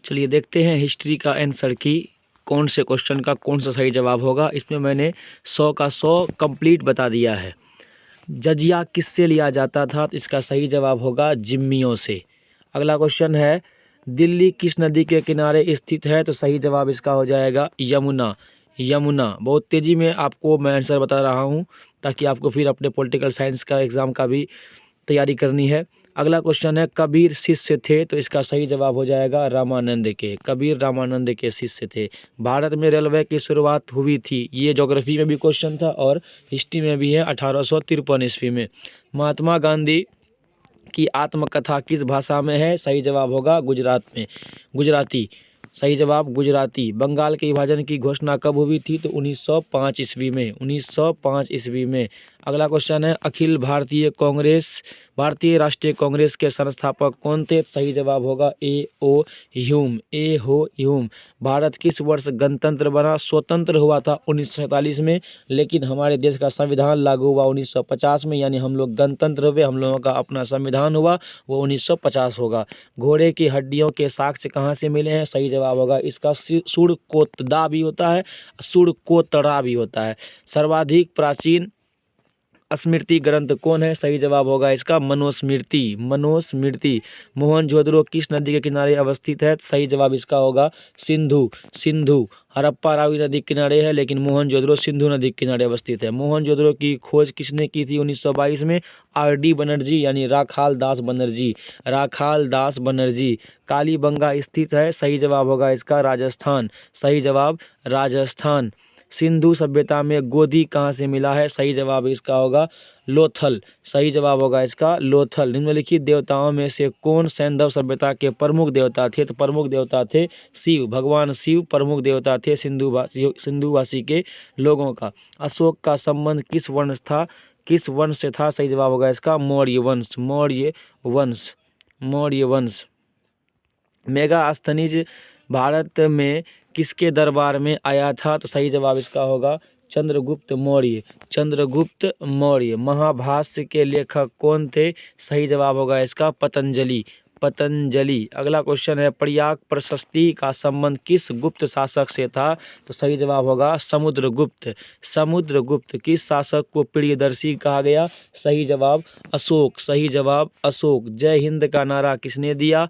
चलिए देखते हैं हिस्ट्री का आंसर की कौन से क्वेश्चन का कौन सा सही जवाब होगा। इसमें मैंने 100 का 100 कंप्लीट बता दिया है। जजिया किससे लिया जाता था? तो इसका सही जवाब होगा जिम्मियों से। अगला क्वेश्चन है दिल्ली किस नदी के किनारे स्थित है? तो सही जवाब इसका हो जाएगा यमुना। यमुना। बहुत तेज़ी में आपको मैं आंसर बता रहा हूँ ताकि आपको फिर अपने पॉलिटिकल साइंस का एग्ज़ाम का भी तैयारी करनी है। अगला क्वेश्चन है कबीर शिष्य थे? तो इसका सही जवाब हो जाएगा रामानंद के। कबीर रामानंद के शिष्य थे। भारत में रेलवे की शुरुआत हुई थी, ये ज्योग्राफी में भी क्वेश्चन था और हिस्ट्री में भी है 1853 ईस्वी में। महात्मा गांधी की आत्मकथा किस भाषा में है? सही जवाब होगा गुजरात में, गुजराती। सही जवाब गुजराती। बंगाल के विभाजन की घोषणा कब हुई थी? तो 1905 ईस्वी में, 1905 ईस्वी में। अगला क्वेश्चन है अखिल भारतीय कांग्रेस, भारतीय राष्ट्रीय कांग्रेस के संस्थापक कौन थे? सही जवाब होगा ए ओ ह्यूम, ए हो ह्यूम। भारत किस वर्ष गणतंत्र बना? स्वतंत्र हुआ था 1947 में, लेकिन हमारे देश का संविधान लागू हुआ 1950 में, यानी हम लोग गणतंत्र हुए, हम लोगों का अपना संविधान हुआ वो 1950 होगा। घोड़े की हड्डियों के साक्ष्य कहाँ से मिले हैं? सही जवाब होगा इसका सुड़कोतदा भी होता है, सुड़कोतरा भी होता है। सर्वाधिक प्राचीन स्मृति ग्रंथ कौन है? सही जवाब होगा इसका मनुस्मृति, मनुस्मृति। मोहनजोदड़ो किस नदी के किनारे अवस्थित है? सही जवाब इसका होगा सिंधु, सिंधु। हड़प्पा रावी नदी के किनारे है, लेकिन मोहनजोदड़ो सिंधु नदी के किनारे अवस्थित है। मोहनजोदड़ो की खोज किसने की थी 1922 में? आर.डी. बनर्जी, यानी राखाल दास बनर्जी, राखाल दास बनर्जी। कालीबंगा स्थित है? सही जवाब होगा इसका राजस्थान, सही जवाब राजस्थान। सिंधु सभ्यता में गोदी कहाँ से मिला है? सही जवाब इसका होगा लोथल, सही जवाब होगा इसका लोथल। निम्नलिखित देवताओं में से कौन सैंधव सभ्यता के प्रमुख देवता थे? तो प्रमुख देवता थे शिव, भगवान शिव प्रमुख देवता थे सिंधुवासी के लोगों का। अशोक का संबंध किस वंश था, किस वंश से था? सही जवाब होगा इसका मौर्य वंश, मौर्य वंश, मौर्य वंश। मेगास्थनीज भारत में किसके दरबार में आया था? तो सही जवाब इसका होगा चंद्रगुप्त मौर्य, चंद्रगुप्त मौर्य। महाभाष्य के लेखक कौन थे? सही जवाब होगा इसका पतंजलि, पतंजलि। अगला क्वेश्चन है प्रयाग प्रशस्ति का संबंध किस गुप्त शासक से था? तो सही जवाब होगा समुद्रगुप्त, समुद्रगुप्त। किस शासक को प्रियदर्शी कहा गया? सही जवाब अशोक, सही जवाब अशोक। जय हिंद का नारा किसने दिया?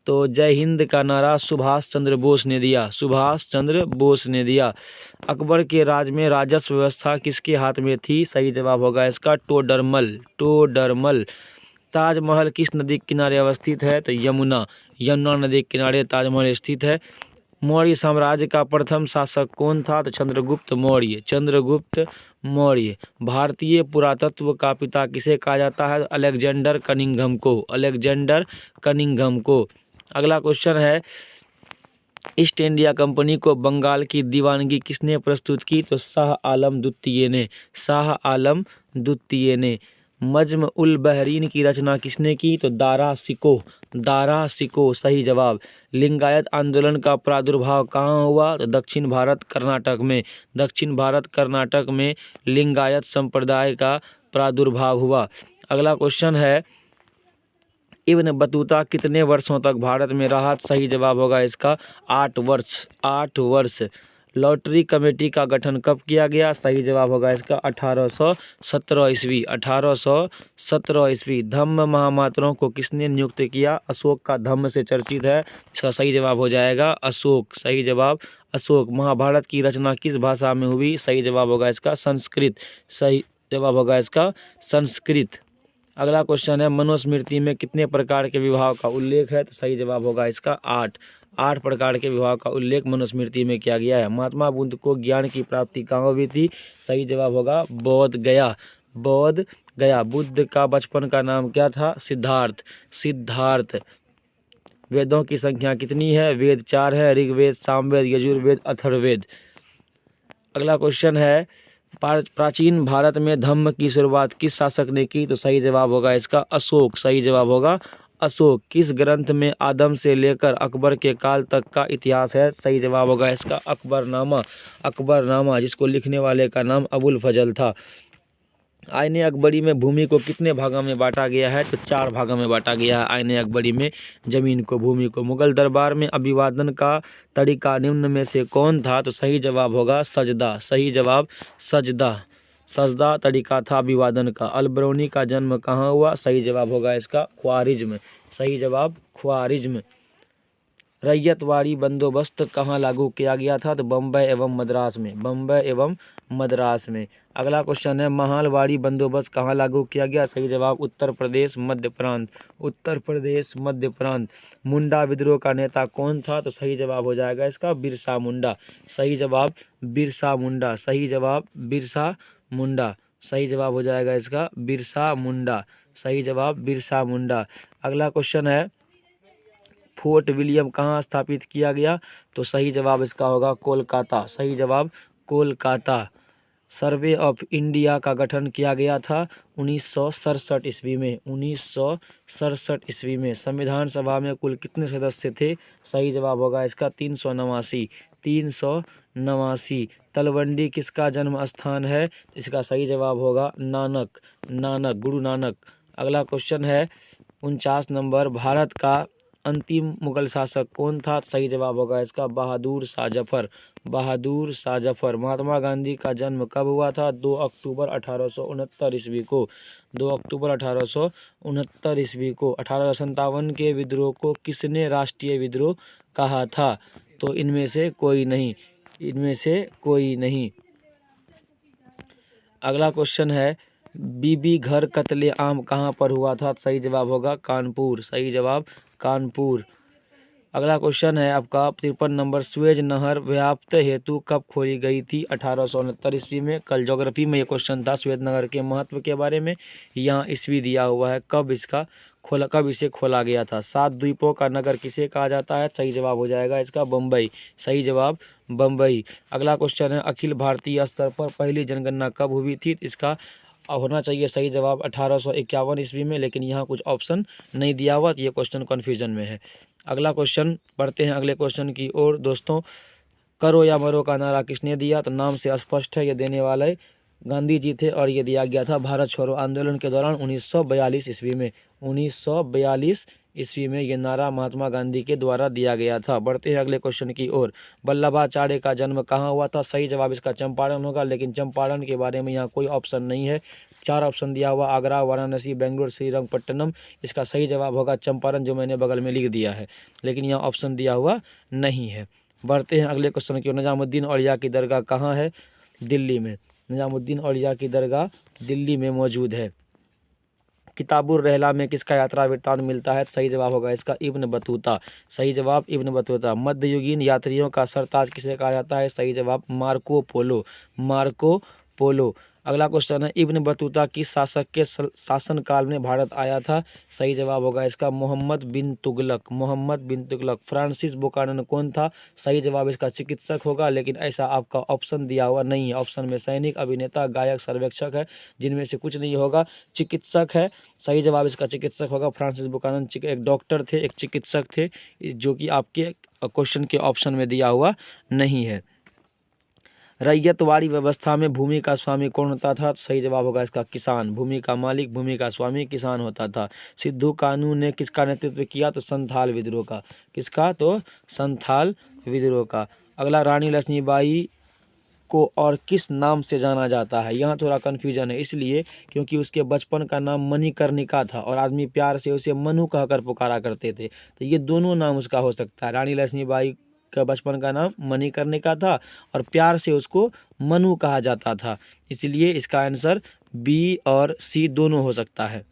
तो जय हिंद का नारा सुभाष चंद्र बोस ने दिया, सुभाष चंद्र बोस ने दिया। अकबर के राज में राजस्व व्यवस्था किसके हाथ में थी? सही जवाब होगा इसका टोडरमल, टोडरमल। ताजमहल किस नदी के किनारे अवस्थित है? तो यमुना, यमुना नदी के किनारे ताजमहल स्थित है। मौर्य साम्राज्य का प्रथम शासक कौन था? तो चंद्रगुप्त मौर्य, चंद्रगुप्त मौर्य। भारतीय पुरातत्व का पिता किसे कहा जाता है? अलेक्जेंडर कनिंघम को, अलेक्जेंडर कनिंघम को। अगला क्वेश्चन है ईस्ट इंडिया कंपनी को बंगाल की दीवानगी किसने प्रस्तुत की? तो शाह आलम द्वितीय ने, शाह आलम द्वितीय ने। मज्म उल बहरीन की रचना किसने की? तो दारा सिको, दारा सिको सही जवाब। लिंगायत आंदोलन का प्रादुर्भाव कहाँ हुआ? तो दक्षिण भारत कर्नाटक में, दक्षिण भारत कर्नाटक में लिंगायत संप्रदाय का प्रादुर्भाव हुआ। अगला क्वेश्चन है इब्न बतूता कितने वर्षों तक भारत में रहा? सही जवाब होगा इसका 8 वर्ष, 8 वर्ष। लॉटरी कमेटी का गठन कब किया गया? सही जवाब होगा इसका 1817 ईस्वी, 1817 ईस्वी। धम्म महामात्रों को किसने नियुक्त किया? अशोक का धम्म से चर्चित है, इसका सही जवाब हो जाएगा अशोक, सही जवाब अशोक। महाभारत की रचना किस भाषा में हुई? सही जवाब होगा इसका संस्कृत, सही जवाब होगा इसका संस्कृत। अगला क्वेश्चन है मनुस्मृति में कितने प्रकार के विवाह का उल्लेख है? तो सही जवाब होगा इसका 8, 8 प्रकार के विवाह का उल्लेख मनुस्मृति में किया गया है। महात्मा बुद्ध को ज्ञान की प्राप्ति कहाँ हुई थी? सही जवाब होगा बोध गया, बोध गया। बुद्ध का बचपन का नाम क्या था? सिद्धार्थ, सिद्धार्थ। वेदों की संख्या कितनी है? वेद 4 है, ऋग्वेद, सामवेद, यजुर्वेद, अथर्ववेद। अगला क्वेश्चन है प्राचीन भारत में धम्म की शुरुआत किस शासक ने की? तो सही जवाब होगा इसका अशोक, सही जवाब होगा अशोक। किस ग्रंथ में आदम से लेकर अकबर के काल तक का इतिहास है? सही जवाब होगा इसका अकबरनामा, अकबरनामा, जिसको लिखने वाले का नाम अबुल फजल था। आईने अकबरी में भूमि को कितने भागों में बांटा गया है? तो 4 भागों में बांटा गया है आईने अकबरी में जमीन को, भूमि को। मुगल दरबार में अभिवादन का तरीका निम्न में से कौन था? तो सही जवाब होगा सजदा। सही जवाब सजदा। सजदा तरीका था अभिवादन का। अलबरूनी का जन्म कहाँ हुआ? सही जवाब होगा इसका ख्वारिज्म। सही जवाब ख्वारिज्म। रैयतवाड़ी बंदोबस्त कहाँ लागू किया गया था? तो बम्बई एवं मद्रास में। बम्बई एवं मद्रास में। अगला क्वेश्चन है महालवाड़ी बंदोबस्त कहाँ लागू किया गया? सही जवाब उत्तर प्रदेश मध्य प्रांत। उत्तर प्रदेश मध्य प्रांत। मुंडा विद्रोह का नेता कौन था? तो सही जवाब हो जाएगा इसका बिरसा मुंडा। सही जवाब बिरसा मुंडा। सही जवाब बिरसा मुंडा। सही जवाब हो जाएगा इसका बिरसा मुंडा। सही जवाब बिरसा मुंडा। अगला क्वेश्चन है फोर्ट विलियम कहाँ स्थापित किया गया? तो सही जवाब इसका होगा कोलकाता। सही जवाब कोलकाता। सर्वे ऑफ इंडिया का गठन किया गया था 1967 ईस्वी में। 1967 ईस्वी में। संविधान सभा में कुल कितने सदस्य थे? सही जवाब होगा इसका 389। 389। तलवंडी किसका जन्म स्थान है? इसका सही जवाब होगा नानक। नानक, गुरु नानक। अगला क्वेश्चन है 49 नंबर, भारत का अंतिम मुगल शासक कौन था? सही जवाब होगा इसका बहादुर शाह जफर। बहादुर शाह जफर। महात्मा गांधी का जन्म कब हुआ था? 2 अक्टूबर 1869 ईस्वी को। 2 अक्टूबर 1869 ईस्वी को। 1857 के विद्रोह को किसने राष्ट्रीय विद्रोह कहा था? तो इनमें से कोई नहीं। इनमें से कोई नहीं। अगला क्वेश्चन है बीबी घर कत्ले आम कहाँ पर हुआ था? सही जवाब होगा कानपुर। सही जवाब कानपुर। अगला क्वेश्चन है आपका 53 नंबर, स्वेज नहर व्याप्त हेतु कब खोली गई थी? 1869 ईस्वी में। कल ज्योग्राफी में ये क्वेश्चन था स्वेज नहर के महत्व के बारे में। यहाँ ईस्वी दिया हुआ है कब इसे खोला गया था। 7 द्वीपों का नगर किसे कहा जाता है? सही जवाब हो जाएगा इसका बम्बई। सही जवाब बम्बई। अगला क्वेश्चन है अखिल भारतीय स्तर पर पहली जनगणना कब हुई थी? इसका होना चाहिए सही जवाब 1851 ईस्वी में, लेकिन यहाँ कुछ ऑप्शन नहीं दिया हुआ तो ये क्वेश्चन कन्फ्यूजन में है। अगला क्वेश्चन पढ़ते हैं अगले क्वेश्चन की ओर। दोस्तों, करो या मरो का नारा किसने दिया? तो नाम से स्पष्ट है ये देने वाले गांधी जी थे और ये दिया गया था भारत छोड़ो आंदोलन के दौरान 1942 ईस्वी में। 1942 ईस्वी में ये नारा महात्मा गांधी के द्वारा दिया गया था। बढ़ते हैं अगले क्वेश्चन की ओर। वल्लभाचार्य का जन्म कहाँ हुआ था? सही जवाब इसका चंपारण होगा, लेकिन चंपारण के बारे में यहाँ कोई ऑप्शन नहीं है। 4 ऑप्शन दिया हुआ आगरा, वाराणसी, बेंगलोर, श्रीरंगपट्टनम। इसका सही जवाब होगा चंपारण, जो मैंने बगल में लिख दिया है, लेकिन यहाँ ऑप्शन दिया हुआ नहीं है। बढ़ते हैं अगले क्वेश्चन की ओर। निजामुद्दीन औलिया की दरगाह कहाँ है? दिल्ली में। निजामुद्दीन औलिया की दरगाह दिल्ली में मौजूद है। किताबुर रहला में किसका यात्रा वृत्तांत मिलता है? सही जवाब होगा इसका इब्न बतूता। सही जवाब इब्न बतूता। मध्ययुगीन यात्रियों का सरताज किसे कहा जाता है? सही जवाब मार्को पोलो। Marco Polo. अगला क्वेश्चन है इब्न बतूता किस शासक के शासनकाल में भारत आया था? सही जवाब होगा इसका मोहम्मद बिन तुगलक। मोहम्मद बिन तुगलक। फ्रांसिस बुकानन कौन था? सही जवाब इसका चिकित्सक होगा, लेकिन ऐसा आपका ऑप्शन दिया हुआ नहीं है। ऑप्शन में सैनिक, अभिनेता, गायक, सर्वेक्षक है, जिनमें से कुछ नहीं होगा। चिकित्सक है। सही जवाब इसका चिकित्सक होगा। फ्रांसिस बुकानन एक डॉक्टर थे, एक चिकित्सक थे, जो कि आपके क्वेश्चन के ऑप्शन में दिया हुआ नहीं है। रैयतवाड़ी व्यवस्था में भूमि का स्वामी कौन होता था? सही जवाब होगा इसका किसान। भूमि का मालिक, भूमि का स्वामी किसान होता था। सिद्धू कानू ने किसका नेतृत्व किया? तो संथाल विद्रोह का। किसका? तो संथाल विद्रोह का। अगला, रानी लक्ष्मीबाई को और किस नाम से जाना जाता है? यहाँ थोड़ा कन्फ्यूजन है, इसलिए क्योंकि उसके बचपन का नाम मणिकर्णिका था और आदमी प्यार से उसे मनु कहकर पुकारा करते थे, तो ये दोनों नाम उसका हो सकता है। रानी लक्ष्मीबाई का बचपन का नाम मणिकर्णिका था और प्यार से उसको मनु कहा जाता था, इसलिए इसका आंसर बी और सी दोनों हो सकता है।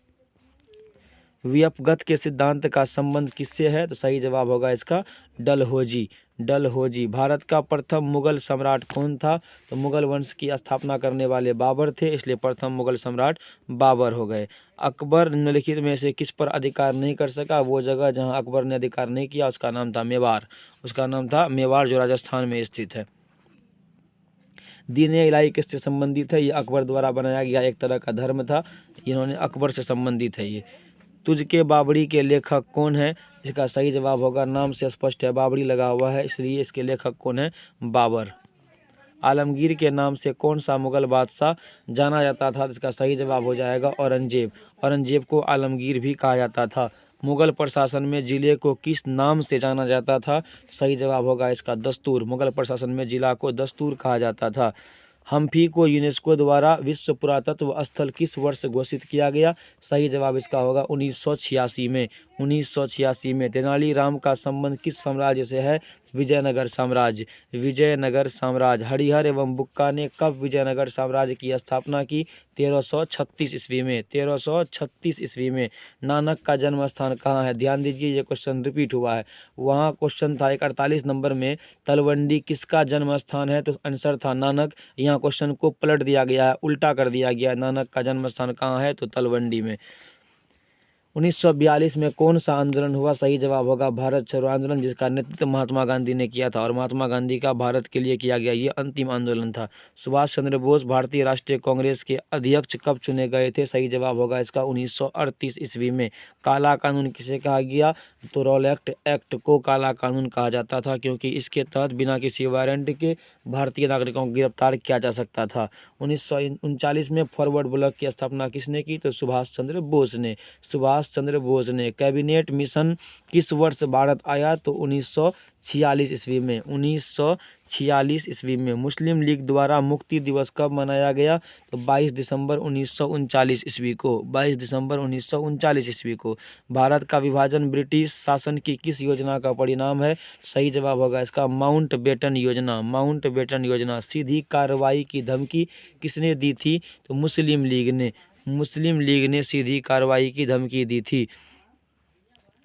व्यपगत के सिद्धांत का संबंध किससे है? तो सही जवाब होगा इसका डलहौजी। डलहौजी। भारत का प्रथम मुगल सम्राट कौन था? तो मुगल वंश की स्थापना करने वाले बाबर थे, इसलिए प्रथम मुगल सम्राट बाबर हो गए। अकबर निम्नलिखित में से किस पर अधिकार नहीं कर सका? वो जगह जहां अकबर ने अधिकार नहीं किया उसका नाम था मेवाड़। उसका नाम था मेवाड़, जो राजस्थान में स्थित है। दीन इलाही किससे संबंधित है? ये अकबर द्वारा बनाया गया एक तरह का धर्म था, इन्होंने अकबर से संबंधित है ये। तुझके बाबरी के लेखक कौन है? इसका सही जवाब होगा, नाम से स्पष्ट है बाबरी लगा हुआ है, इसलिए इसके लेखक कौन है? बाबर। आलमगीर के नाम से कौन सा मुगल बादशाह जाना जाता था? इसका सही जवाब हो जाएगा औरंगजेब। औरंगजेब को आलमगीर भी कहा जाता था। मुगल प्रशासन में जिले को किस नाम से जाना जाता था? सही जवाब होगा इसका दस्तूर। मुगल प्रशासन में जिला को दस्तूर कहा जाता था। हम्फी को यूनेस्को द्वारा विश्व पुरातत्व स्थल किस वर्ष घोषित किया गया? सही जवाब इसका होगा 1986 में। 1986 में। तेनालीराम का संबंध किस साम्राज्य से है? विजयनगर साम्राज्य। विजयनगर साम्राज्य। हरिहर एवं बुक्का ने कब विजयनगर साम्राज्य की स्थापना की? 1336 ईस्वी में। 1336 ईस्वी में। नानक का जन्म स्थान कहाँ है? ध्यान दीजिए, ये क्वेश्चन रिपीट हुआ है। वहाँ क्वेश्चन था 48 नंबर में, तलवंडी किसका जन्म स्थान है? तो आंसर था नानक। यहाँ क्वेश्चन को पलट दिया गया है, उल्टा कर दिया गया है। नानक का जन्म स्थान कहाँ है? तो तलवंडी में। 1942 में कौन सा आंदोलन हुआ? सही जवाब होगा भारत छोड़ो आंदोलन, जिसका नेतृत्व महात्मा गांधी ने किया था और महात्मा गांधी का भारत के लिए किया गया ये अंतिम आंदोलन था। सुभाष चंद्र बोस भारतीय राष्ट्रीय कांग्रेस के अध्यक्ष कब चुने गए थे? सही जवाब होगा इसका 1938 ईस्वी में। काला कानून किसे कहा गया? तो रॉलेट एक्ट को काला कानून कहा जाता था, क्योंकि इसके तहत बिना किसी वारंट के भारतीय नागरिकों को गिरफ्तार किया जा सकता था। 1939 में फॉरवर्ड ब्लॉक की स्थापना किसने की? तो सुभाष चंद्र बोस ने। सुभाष चंद्र बोस ने। कैबिनेट मिशन किस वर्ष भारत आया? तो 1946 ईस्वी में। 1946 ईस्वी में। मुस्लिम लीग द्वारा मुक्ति दिवस कब मनाया गया? तो 22 दिसंबर 1939 ईस्वी को। 22 दिसंबर 1939 ईस्वी को। भारत का विभाजन ब्रिटिश शासन की किस योजना का परिणाम है? सही जवाब होगा इसका माउंटबेटन योजना। माउंटबेटन योजना। सीधी कार्रवाई की धमकी किसने दी थी? तो मुस्लिम लीग ने। मुस्लिम लीग ने सीधी कार्रवाई की धमकी दी थी।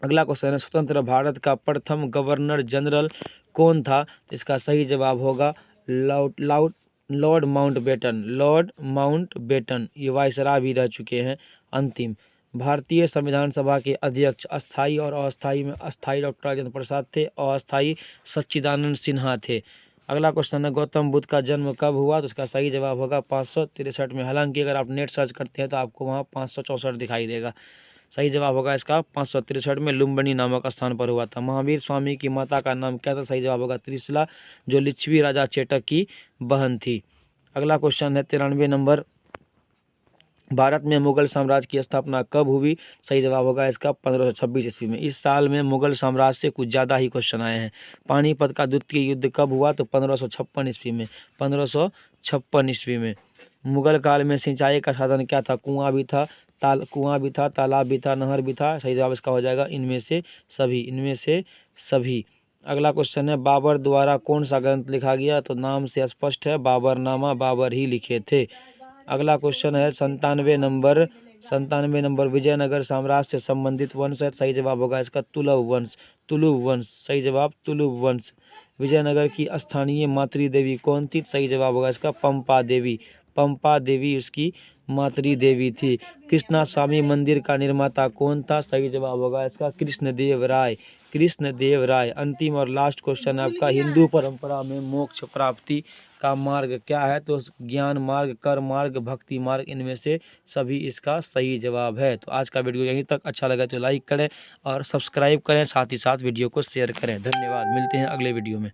अगला क्वेश्चन है, स्वतंत्र भारत का प्रथम गवर्नर जनरल कौन था? इसका सही जवाब होगा लॉर्ड माउंटबेटन। Lord Mountbatten. ये वायसराय भी रह चुके हैं अंतिम। भारतीय संविधान सभा के अध्यक्ष स्थायी और अस्थायी में स्थायी डॉक्टर राजेंद्र प्रसाद थे, अस्थायी सच्चिदानंद सिन्हा थे। अगला क्वेश्चन है, गौतम बुद्ध का जन्म कब हुआ? तो इसका सही जवाब होगा 563 में। हालांकि अगर आप नेट सर्च करते हैं तो आपको वहाँ 564 दिखाई देगा। सही जवाब होगा इसका 563 में लुम्बिनी नामक स्थान पर हुआ था। महावीर स्वामी की माता का नाम क्या था? सही जवाब होगा त्रिशला, जो लिच्छवी राजा चेटक की बहन थी। अगला क्वेश्चन है 93 नंबर, भारत में मुगल साम्राज्य की स्थापना कब हुई? सही जवाब होगा इसका 1526 ईस्वी में। इस साल में मुगल साम्राज्य से कुछ ज़्यादा ही क्वेश्चन आए हैं। पानीपत का द्वितीय युद्ध कब हुआ? तो 1556 ईस्वी में। 1556 ईस्वी में। मुगल काल में सिंचाई का साधन क्या था? कुआं भी था, तालाब भी था, नहर भी था। सही जवाब इसका हो जाएगा इनमें से सभी। इनमें से सभी। अगला क्वेश्चन है, बाबर द्वारा कौन सा ग्रंथ लिखा गया? तो नाम से स्पष्ट है, बाबरनामा बाबर ही लिखे थे। अगला क्वेश्चन है 97 नंबर, विजयनगर साम्राज्य से संबंधित वंश है। सही जवाब होगा इसका तुलुव वंश। तुलुव वंश। सही जवाब तुलुव वंश। विजयनगर की स्थानीय मातृ देवी कौन थी? सही जवाब होगा इसका पंपा देवी। पंपा देवी उसकी मातृ देवी थी। कृष्णा स्वामी मंदिर का निर्माता कौन था? सही जवाब होगा इसका कृष्णदेव राय। कृष्णदेव राय। अंतिम और लास्ट क्वेश्चन है आपका, हिंदू परंपरा में मोक्ष प्राप्ति का मार्ग क्या है? तो ज्ञान मार्ग, कर्म मार्ग, भक्ति मार्ग, इनमें से सभी इसका सही जवाब है। तो आज का वीडियो यहीं तक। अच्छा लगा तो लाइक करें और सब्सक्राइब करें, साथ ही साथ वीडियो को शेयर करें। धन्यवाद। मिलते हैं अगले वीडियो में।